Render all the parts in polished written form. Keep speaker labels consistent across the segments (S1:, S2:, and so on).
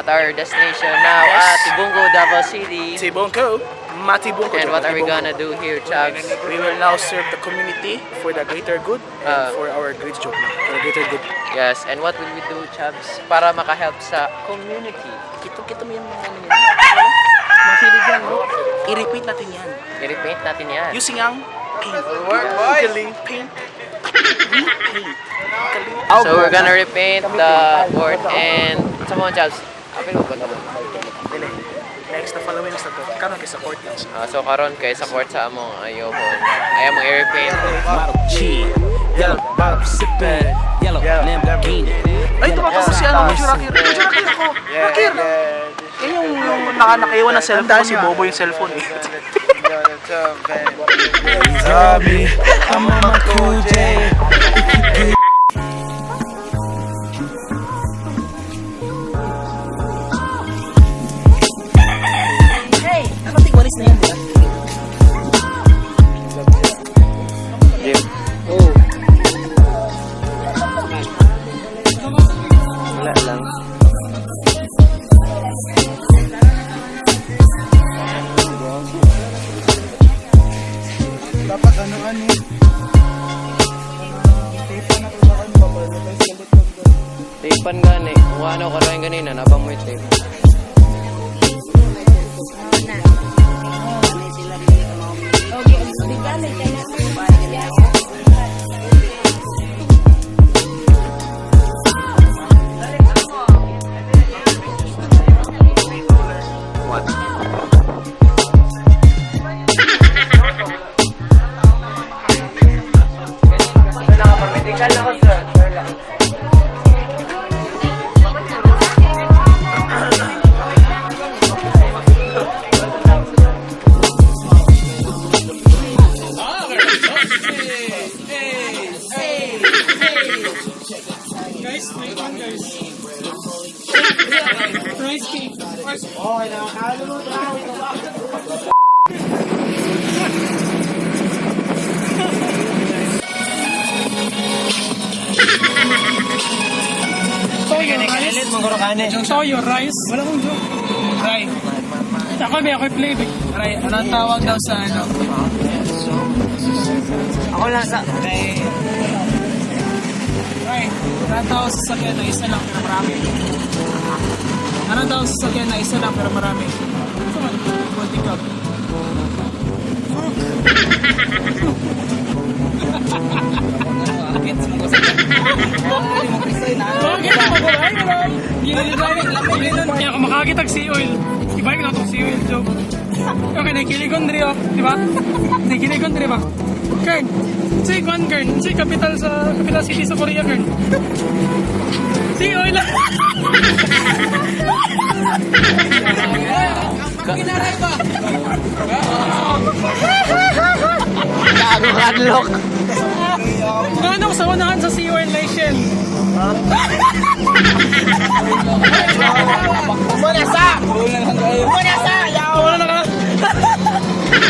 S1: at our destination now at Tibungo, Davao City.
S2: Tibungo, Matibungo.
S1: And what are we gonna do here, Chubbs?
S2: We will now serve the community for the greater good and for our great joke na. For the greater good.
S1: Yes, and what will we do, Chubbs, para makahelp sa community?
S2: Kita mo yung mga ano yan. Mahilig yan, no? I-repeat natin yan.
S1: I-repaint natin yan.
S2: Using ang paint. Galing paint. Paint.
S1: So we're gonna repaint the board and come on, Chubbs. Apil mo ba ito?
S2: Next na following sa to. Karon kay support lang.
S1: So karon kay sa court sa among ayoko. Ayamong i-repaint.
S3: Yellow, bottom sipping, yellow, Lamborghini.
S2: Ay, tumakbo si ano, medyo Rakir. Medyo Rakir ako. Rakir. Yan yung nakaiwan ng cellphone si Bobo yung cellphone eh.
S3: I'm on my cool J.
S2: Hey, ano ting walis na yan?
S1: Jim. Wala lang.
S2: Dapat ano.
S1: Tapean gani. Kung ano karoon ganina, nabang mo yung tape.
S4: So your rice? Wala kong joke. Ray. Ako'y playback. Ray, anong tawag daw sa ano?
S1: Ako lang sa...
S4: Ray, anong tawag sa sakyan na isa lang pero marami? Anong tawag sa sakyan na isa lang pero marami? Gold cup. Kaya kung makakitag sea oil, iba yung natong sea oil joke. Okay, nakikiligon diri oh, di ba? Nakikiligon diri ba? Kern, say Kwan Kern, say capital city sa Korea Kern. Sea oil lang. Kinaray ba?
S1: Gago kadlok.
S4: Ano sa unahan sa sea oil nation? Wala na ka.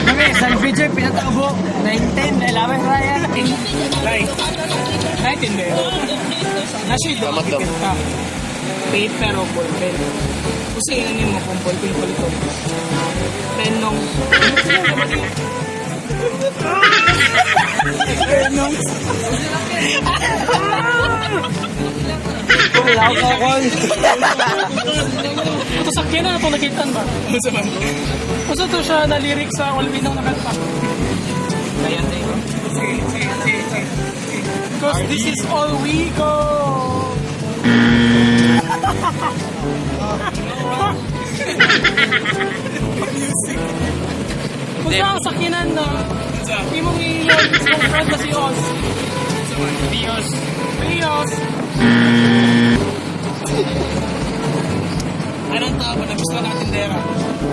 S1: Kami, San Pedro, pinatakbo. 19, 11, Raya.
S4: Like, 19 ba yun? Nasa ito, makikita ka. Paper o ballpen. Kasi yun mo kung ballpen ko ito. Penong. Penong.
S1: Kulaw ka ko.
S4: Ito sakyan na ito nakitan ba? Gusto ito siya na lyrics sa Olvinong nakanta. Ayan na yun. Because this is all we go. Gusto ang sakyanan na hindi mong iyon sa friend na si Oz. Rios. Anong tawag mo na gusto natin dera?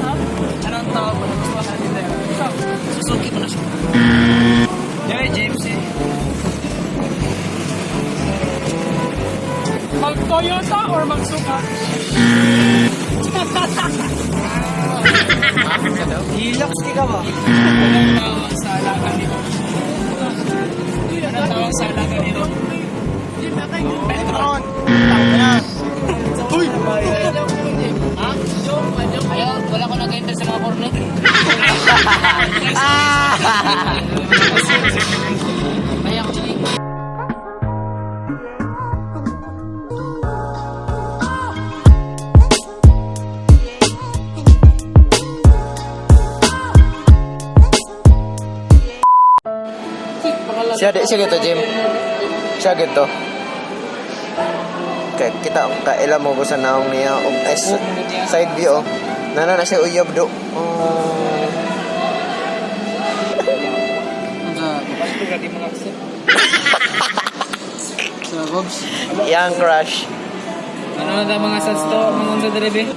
S4: Ha? Anong tawag mo na gusto natin dera? Suzuki ko na siya.
S1: Yeah, James eh.
S4: Mag-Toyota or mag-Suka?
S1: Hilux ka ba?
S4: Anong tawag sa alaga nito? Anong tawag sa alaga nito? Petron. Uy!
S1: sa mga porno. Kaya ako din.
S5: Siya gitu Jim. Siya gitu. Kaya kita kailan mo sa naong niya side view. Nana na siya uyab do.
S1: So, Kobz.
S5: Yang crush.
S1: Ano na mga sasto? Mga derive?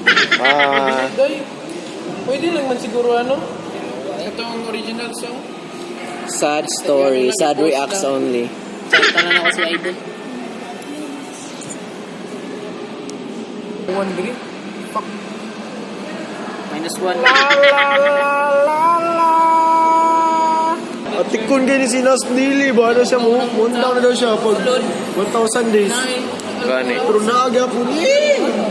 S2: Pwede lang man siguro ito ang original song.
S5: Sad story, sad reacts only.
S1: Tanan ako si Idol.
S2: One degree. Fuck.
S1: -1.
S5: Atikon kayo ni Sinas Nili, ba na siya mo? Muntang na daw siya pag 1,000 days.
S1: Gani.
S5: Pero naaga po niya.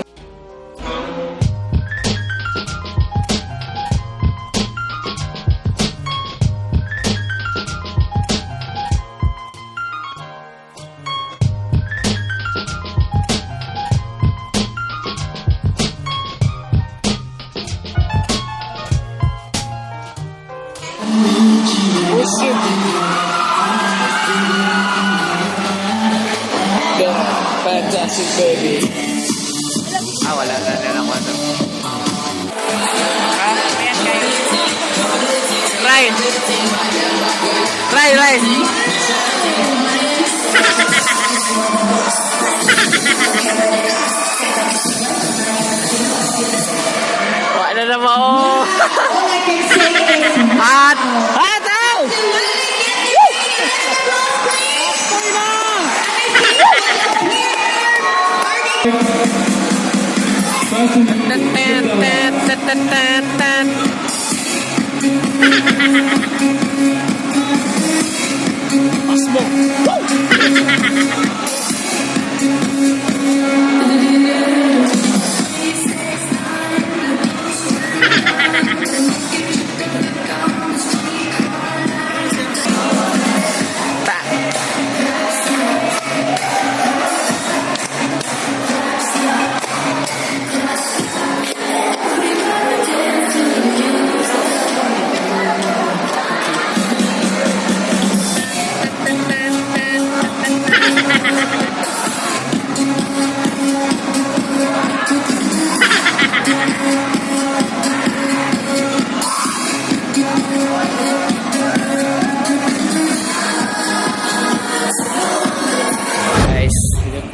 S1: Fantastic baby. Wala na ako ito. Right. Wala na mo. Hot!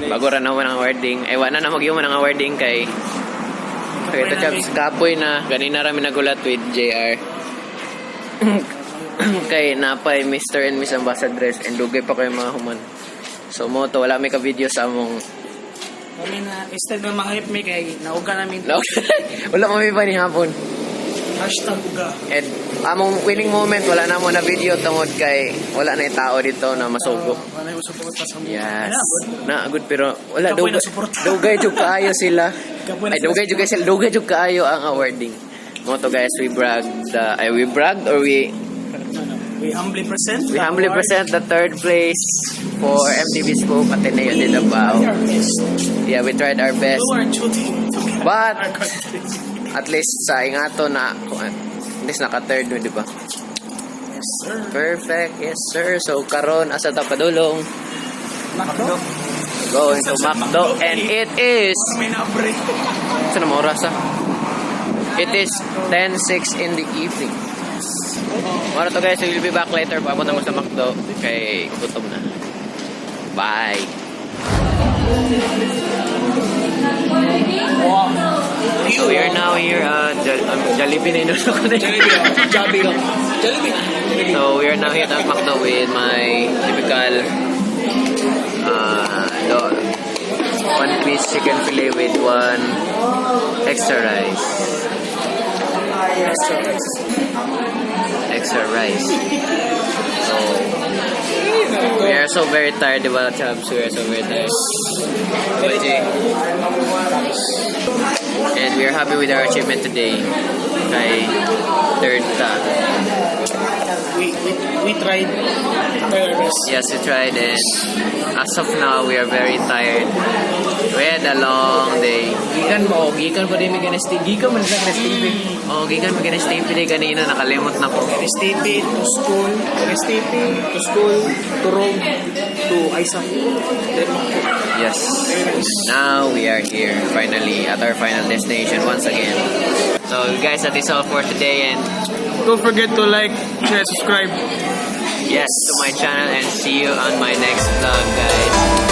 S1: Bago ra naman ang awarding. Ay, wala na mag-iwan ang awarding kay ito Kobz, kapoy na. Ganina rami nagulat with JR. Kay napay Mr. and Miss Ambassadress and dugay pa kayo mga human. So mo to, wala may ka-video sa among
S2: Kami na, instead na ma-hype me kay nauga namin.
S5: wala mo may pa ni hapon.
S2: Hashtag uga.
S5: And among winning moment, wala na mo na video tungod kay wala na yung tao dito na masugo.
S2: Wala yung support pa sa mga.
S5: Yes. Na good pero wala
S2: Kapoy na support.
S5: dugay jud kaayo sila.
S2: Kapoy na
S5: Ay dugay jud kaayo ang awarding. Mo to guys, we bragged or we
S2: humbly present.
S5: We humbly present the third place for MTV Scope Ateneo de Davao. Yeah, we tried our best.
S2: We were shooting.
S5: But at least sa ingato na at least naka-third no, di ba?
S2: Yes, sir.
S5: Perfect, yes sir. So karon asa ta padulong?
S2: Makdo.
S5: Going to Macdo and it is
S2: May na-break.
S5: saan mo oras It is 10:06 in the evening. Mara to guys, we'll be back later. Papunta mo sa Macdo kay gutom na. Bye. So we are now here at Jollibee na inusok ko na.
S2: Jollibee.
S5: So we are now here at Macdo with my typical one piece chicken fillet with one extra rice. Extra rice. So we are so very tired, diba, Kobz? We are so very tired. And we are happy with our achievement today.
S1: Kay third ta.
S4: We tried our best.
S1: Yes, we tried, and as of now, we are very tired. We had a long day. Gikan pa rin may ganestay. Gikan man sa ganestay. Gikan pa ganestay din kanina. Nakalimot na ko.
S4: Restaping to school, to Rome, to Isaac.
S1: Yes. Now we are here, finally, at our final destination once again. So, guys, that is all for today, and
S4: Don't forget to like, share, subscribe.
S1: yes, to my channel, and see you on my next vlog, guys.